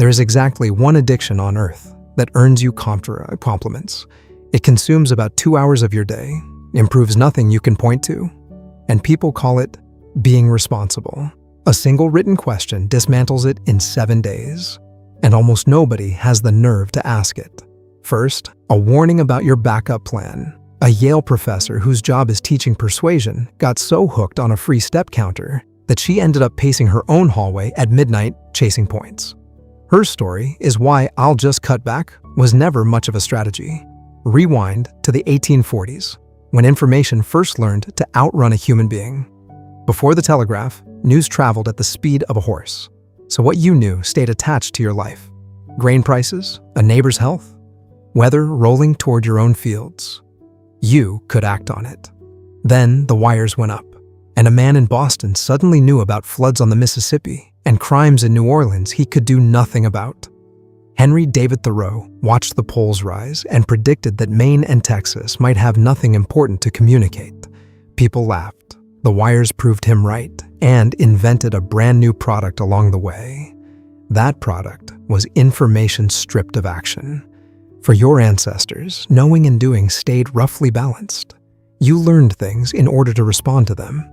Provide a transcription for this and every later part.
There is exactly one addiction on earth that earns you compliments. It consumes about 2 hours of your day, improves nothing you can point to, and people call it being responsible. A single written question dismantles it in 7 days, and almost nobody has the nerve to ask it. First, a warning about your backup plan. A Yale professor whose job is teaching persuasion got so hooked on a free step counter that she ended up pacing her own hallway at midnight chasing points. Her story is why "I'll just cut back" was never much of a strategy. Rewind to the 1840s, when information first learned to outrun a human being. Before the telegraph, news traveled at the speed of a horse. So what you knew stayed attached to your life. Grain prices, a neighbor's health, weather rolling toward your own fields. You could act on it. Then the wires went up, and a man in Boston suddenly knew about floods on the Mississippi and crimes in New Orleans he could do nothing about. Henry David Thoreau watched the polls rise and predicted that Maine and Texas might have nothing important to communicate. People laughed. The wires proved him right and invented a brand new product along the way. That product was information stripped of action. For your ancestors, knowing and doing stayed roughly balanced. You learned things in order to respond to them.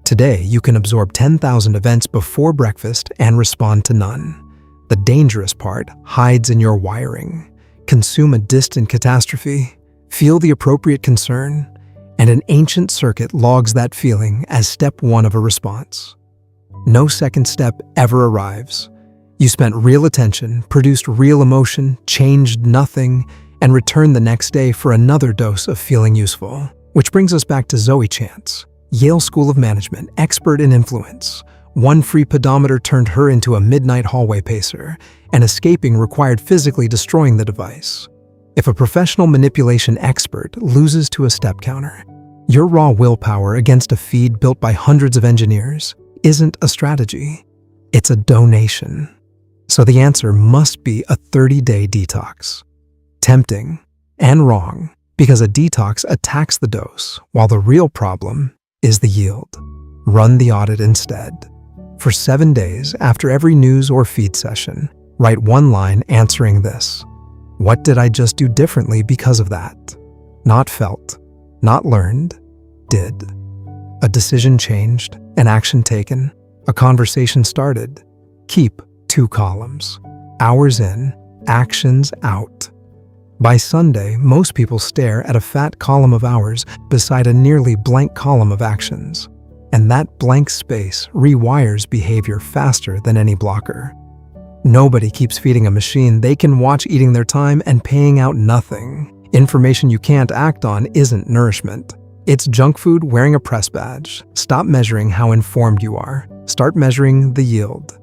Today, you can absorb 10,000 events before breakfast and respond to none. The dangerous part hides in your wiring. Consume a distant catastrophe, feel the appropriate concern, and an ancient circuit logs that feeling as step one of a response. No second step ever arrives. You spent real attention, produced real emotion, changed nothing, and returned the next day for another dose of feeling useful. Which brings us back to Zoe Chance, Yale School of Management, expert in influence. One free pedometer turned her into a midnight hallway pacer, and escaping required physically destroying the device. If a professional manipulation expert loses to a step counter, your raw willpower against a feed built by hundreds of engineers isn't a strategy, it's a donation. So the answer must be a 30-day detox. Tempting and wrong, because a detox attacks the dose, while the real problem is the yield. Run the audit instead. For 7 days after every news or feed session, write one line answering this. What did I just do differently because of that? Not felt, not learned, did. A decision changed, an action taken, a conversation started. Keep 2 columns. Hours in, actions out. By Sunday, most people stare at a fat column of hours beside a nearly blank column of actions. And that blank space rewires behavior faster than any blocker. Nobody keeps feeding a machine they can watch eating their time and paying out nothing. Information you can't act on isn't nourishment. It's junk food wearing a press badge. Stop measuring how informed you are. Start measuring the yield.